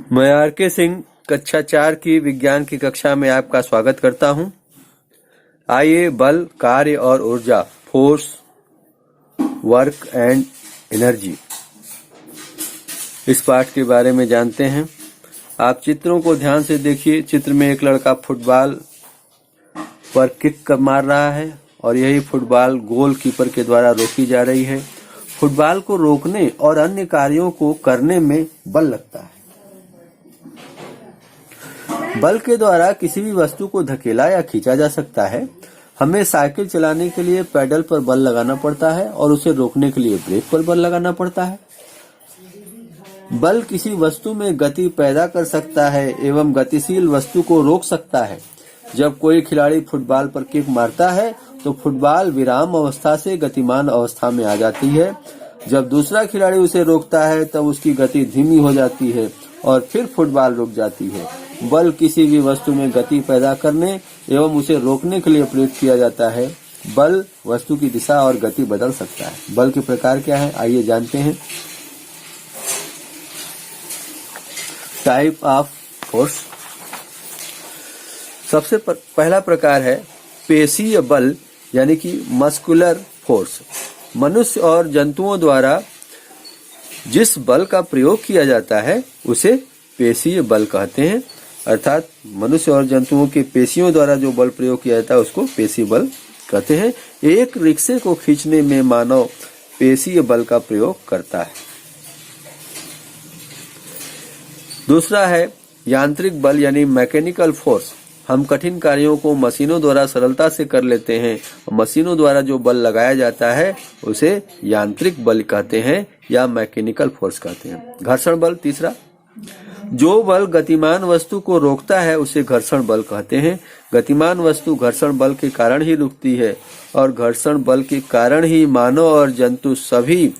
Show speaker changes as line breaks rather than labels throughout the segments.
मैं आर.के. सिंह कक्षा 4 की विज्ञान की कक्षा में आपका स्वागत करता हूं। आइए बल, कार्य और ऊर्जा, फोर्स, वर्क एंड एनर्जी, इस पाठ के बारे में जानते हैं। आप चित्रों को ध्यान से देखिए। चित्र में एक लड़का फुटबॉल पर किक मार रहा है और यही फुटबॉल गोलकीपर के द्वारा रोकी जा रही है। फुटबॉल को रोकने और अन्य कार्यों को करने में बल लगता है। बल के द्वारा किसी भी वस्तु को धकेला या खींचा जा सकता है। हमें साइकिल चलाने के लिए पैडल पर बल लगाना पड़ता है और उसे रोकने के लिए ब्रेक पर बल लगाना पड़ता है। बल किसी वस्तु में गति पैदा कर सकता है एवं गतिशील वस्तु को रोक सकता है। जब कोई खिलाड़ी फुटबॉल पर किक मारता है तो फुटबॉल विराम अवस्था से गतिमान अवस्था में आ जाती है। जब दूसरा खिलाड़ी उसे रोकता है तब उसकी गति धीमी हो जाती है और फिर फुटबॉल रुक जाती है। बल किसी भी वस्तु में गति पैदा करने एवं उसे रोकने के लिए प्रयोग किया जाता है। बल वस्तु की दिशा और गति बदल सकता है। बल के प्रकार क्या है, आइए जानते हैं। Type of force. सबसे पहला प्रकार है पेशीय बल यानी कि मस्कुलर फोर्स। मनुष्य और जंतुओं द्वारा जिस बल का प्रयोग किया जाता है उसे पेशीय बल कहते हैं। अर्थात मनुष्य और जंतुओं के पेशियों द्वारा जो बल प्रयोग किया जाता है उसको पेशीय बल कहते हैं। एक रिक्शे को खींचने में मानव पेशीय बल का प्रयोग करता है। दूसरा है यांत्रिक बल यानी मैकेनिकल फोर्स। हम कठिन कार्यों को मशीनों द्वारा सरलता से कर लेते हैं। मशीनों द्वारा जो बल लगाया जाता है उसे यांत्रिक बल कहते हैं या मैकेनिकल फोर्स कहते हैं। घर्षण बल तीसरा। जो बल गतिमान वस्तु को रोकता है उसे घर्षण बल कहते हैं। गतिमान वस्तु घर्षण बल के कारण ही रुकती है और घर्षण बल के कारण ही मानव और जंतु सभी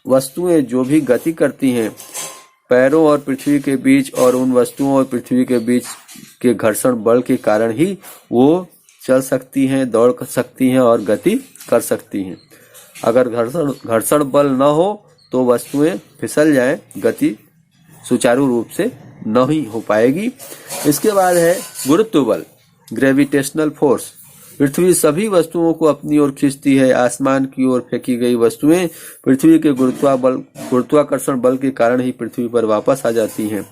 वस्तुएं जो भी गति करती हैं पैरों और पृथ्वी के बीच और उन वस्तुओं और पृथ्वी के बीच के घर्षण बल के कारण ही वो चल सकती हैं, दौड़ सकती हैं और गति कर सकती हैं। अगर घर्षण बल न हो तो वस्तुएं फिसल जाएं, गति सुचारू रूप से नहीं हो पाएगी। इसके बाद है गुरुत्व बल, ग्रेविटेशनल फोर्स। पृथ्वी सभी वस्तुओं को अपनी ओर खींचती है। आसमान की ओर फेंकी गई वस्तुएं पृथ्वी के गुरुत्वाकर्षण बल के कारण ही पृथ्वी पर वापस आ जाती हैं।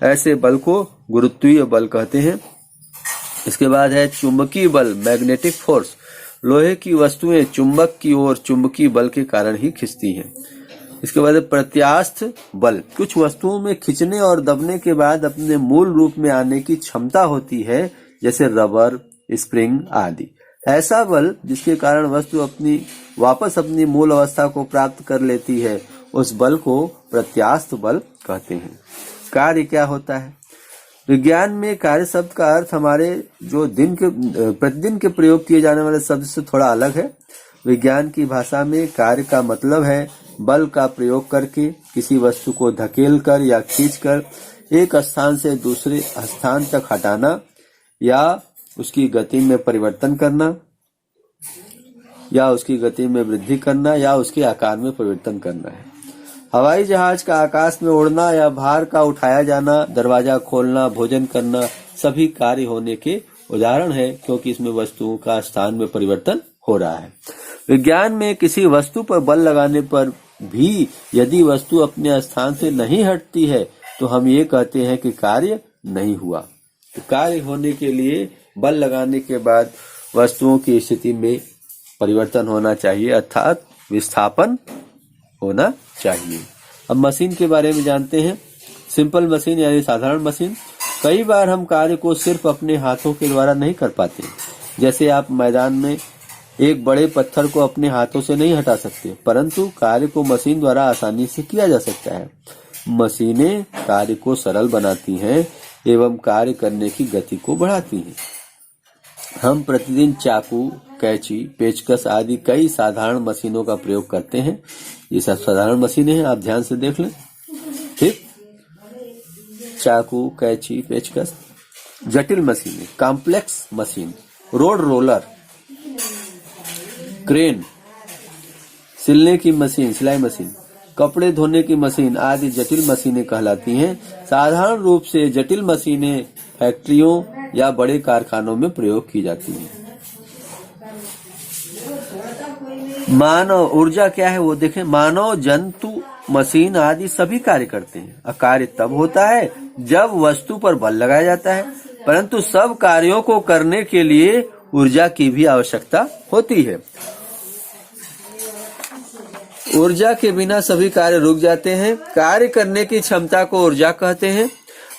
ऐसे बल को गुरुत्वीय बल कहते हैं। इसके बाद है चुंबकीय बल, मैग्नेटिक फोर्स। लोहे की वस्तुएं चुंबक की ओर चुंबकीय बल के कारण ही खींचती हैं। इसके बाद प्रत्यास्थ बल। कुछ वस्तुओं में खींचने और दबने के बाद अपने मूल रूप में आने की क्षमता होती है, जैसे रबर, स्प्रिंग आदि। ऐसा बल जिसके कारण वस्तु वापस अपनी मूल अवस्था को प्राप्त कर लेती है उस बल को प्रत्यास्थ बल कहते हैं। कार्य क्या होता है? विज्ञान में कार्य शब्द का अर्थ हमारे जो प्रतिदिन के प्रयोग किए जाने वाले शब्द से थोड़ा अलग है। विज्ञान की भाषा में कार्य का मतलब है बल का प्रयोग करके किसी वस्तु को धकेल कर या खींचकर एक स्थान से दूसरे स्थान तक हटाना या उसकी गति में परिवर्तन करना या उसकी गति में वृद्धि करना या उसके आकार में परिवर्तन करना है। हवाई जहाज का आकाश में उड़ना या भार का उठाया जाना, दरवाजा खोलना, भोजन करना सभी कार्य होने के उदाहरण है, क्योंकि इसमें वस्तुओं का स्थान में परिवर्तन हो रहा है। विज्ञान में किसी वस्तु पर बल लगाने पर भी यदि वस्तु अपने स्थान से नहीं हटती है तो हम ये कहते हैं कि कार्य नहीं हुआ। तो कार्य होने के लिए बल लगाने के बाद वस्तुओं की स्थिति में परिवर्तन होना चाहिए, अर्थात विस्थापन होना चाहिए। अब मशीन के बारे में जानते हैं। सिंपल मशीन यानी साधारण मशीन। कई बार हम कार्य को सिर्फ अपने हाथों के द्वारा नहीं कर पाते। जैसे आप मैदान में एक बड़े पत्थर को अपने हाथों से नहीं हटा सकते, परंतु कार्य को मशीन द्वारा आसानी से किया जा सकता है। मशीनें कार्य को सरल बनाती हैं एवं कार्य करने की गति को बढ़ाती हैं। हम प्रतिदिन चाकू, कैंची, पेचकस आदि कई साधारण मशीनों का प्रयोग करते हैं। ये सब साधारण मशीनें हैं, आप ध्यान से देख लें। ठीक, चाकू, कैंची, पेचकस। जटिल मशीनें, complex machine, road roller, crane, सिलने की मशीन, सिलाई मशीन। कपड़े धोने की मशीन आदि जटिल मशीनें कहलाती हैं। साधारण रूप से जटिल मशीनें फैक्ट्रियों या बड़े कारखानों में प्रयोग की जाती हैं। मानव ऊर्जा क्या है वो देखें। मानव, जंतु, मशीन आदि सभी कार्य करते हैं। कार्य तब होता है जब वस्तु पर बल लगाया जाता है, परंतु सब कार्यों को करने के लिए ऊर्जा की भी आवश्यकता होती है। ऊर्जा के बिना सभी कार्य रुक जाते हैं। कार्य करने की क्षमता को ऊर्जा कहते हैं।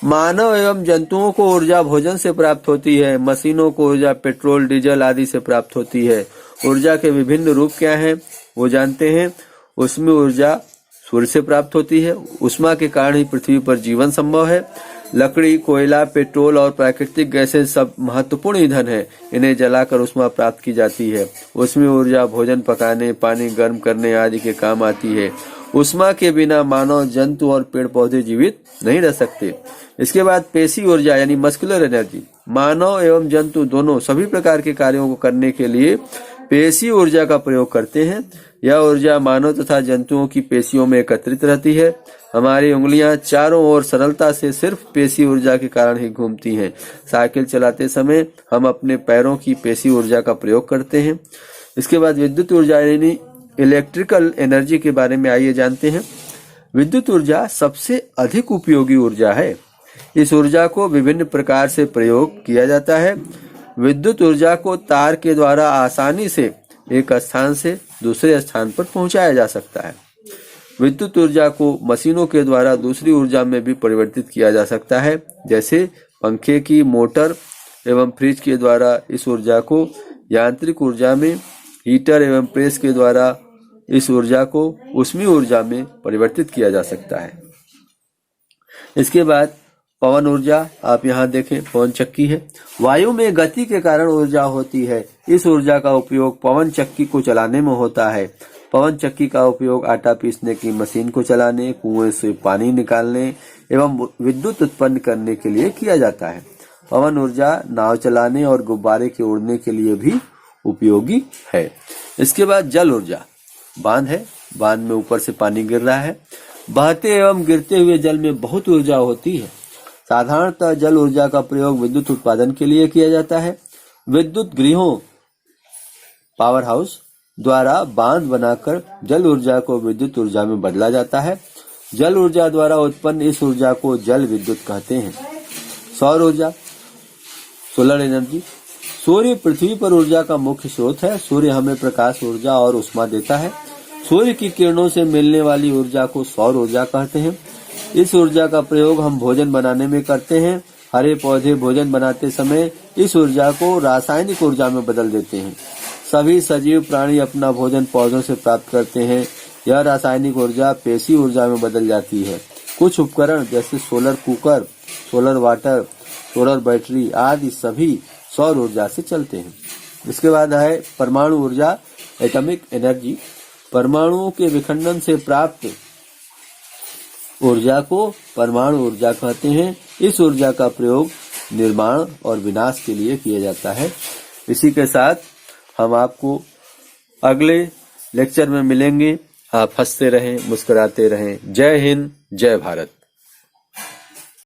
मानव एवं जंतुओं को ऊर्जा भोजन से प्राप्त होती है। मशीनों को ऊर्जा पेट्रोल, डीजल आदि से प्राप्त होती है। ऊर्जा के विभिन्न रूप क्या हैं वो जानते हैं। उसमें ऊर्जा सूर्य से प्राप्त होती है। ऊष्मा के कारण ही पृथ्वी पर जीवन संभव है। लकड़ी, कोयला, पेट्रोल और प्राकृतिक गैसें सब महत्वपूर्ण ईंधन है। इन्हें जलाकर ऊष्मा प्राप्त की जाती है। उसमें ऊर्जा भोजन पकाने, पानी गर्म करने आदि के काम आती है। ऊष्मा के बिना मानव, जंतु और पेड़ पौधे जीवित नहीं रह सकते। इसके बाद पेशी ऊर्जा यानी मस्कुलर एनर्जी। मानव एवं जंतु दोनों सभी प्रकार के कार्यों को करने के लिए पेशी ऊर्जा का प्रयोग करते हैं। यह ऊर्जा मानव तथा जंतुओं की पेशियों में एकत्रित रहती है। हमारी उंगलियां चारों ओर सरलता से सिर्फ पेशी ऊर्जा के कारण ही घूमती हैं। साइकिल चलाते समय हम अपने पैरों की पेशी ऊर्जा का प्रयोग करते हैं। इसके बाद विद्युत ऊर्जा यानी इलेक्ट्रिकल एनर्जी के बारे में आइए जानते हैं। विद्युत ऊर्जा सबसे अधिक उपयोगी ऊर्जा है। इस ऊर्जा को विभिन्न प्रकार से प्रयोग किया जाता है। विद्युत ऊर्जा को तार के द्वारा आसानी से एक स्थान से दूसरे स्थान पर पहुंचाया जा सकता है। विद्युत ऊर्जा को मशीनों के द्वारा दूसरी ऊर्जा में भी परिवर्तित किया जा सकता है, जैसे पंखे की मोटर एवं फ्रिज के द्वारा इस ऊर्जा को यांत्रिक ऊर्जा में, हीटर एवं प्रेस के द्वारा इस ऊर्जा को ऊष्मीय ऊर्जा में परिवर्तित किया जा सकता है। इसके बाद पवन ऊर्जा, आप यहाँ देखें पवन चक्की है। वायु में गति के कारण ऊर्जा होती है। इस ऊर्जा का उपयोग पवन चक्की को चलाने में होता है। पवन चक्की का उपयोग आटा पीसने की मशीन को चलाने, कुएं से पानी निकालने एवं विद्युत उत्पन्न करने के लिए किया जाता है। पवन ऊर्जा नाव चलाने और गुब्बारे के उड़ने के लिए भी उपयोगी है। इसके बाद जल ऊर्जा। बांध है, बांध में ऊपर से पानी गिर रहा है। बहते एवं गिरते हुए जल में बहुत ऊर्जा होती है। साधारणतः जल ऊर्जा का प्रयोग विद्युत उत्पादन के लिए किया जाता है। विद्युत गृहों, पावर हाउस द्वारा बांध बनाकर जल ऊर्जा को विद्युत ऊर्जा में बदला जाता है। जल ऊर्जा द्वारा उत्पन्न इस ऊर्जा को जल विद्युत कहते हैं। सौर ऊर्जा, सोलर एनर्जी। सूर्य पृथ्वी पर ऊर्जा का मुख्य स्रोत है। सूर्य हमें प्रकाश ऊर्जा और ऊष्मा देता है। सूर्य की किरणों से मिलने वाली ऊर्जा को सौर ऊर्जा कहते हैं। इस ऊर्जा का प्रयोग हम भोजन बनाने में करते हैं। हरे पौधे भोजन बनाते समय इस ऊर्जा को रासायनिक ऊर्जा में बदल देते हैं। सभी सजीव प्राणी अपना भोजन पौधों से प्राप्त करते हैं। यह रासायनिक ऊर्जा पेशी ऊर्जा में बदल जाती है। कुछ उपकरण जैसे solar cooker, solar water, solar battery आदि सभी सौर ऊर्जा से चलते हैं। इसके बाद है परमाणु ऊर्जा, एटॉमिक एनर्जी। परमाणुओं के विखंडन से प्राप्त ऊर्जा को परमाणु ऊर्जा कहते हैं। इस ऊर्जा का प्रयोग निर्माण और विनाश के लिए किया जाता है। इसी के साथ हम आपको अगले लेक्चर में मिलेंगे। आप हंसते रहें, मुस्कुराते रहें। जय हिंद, जय भारत।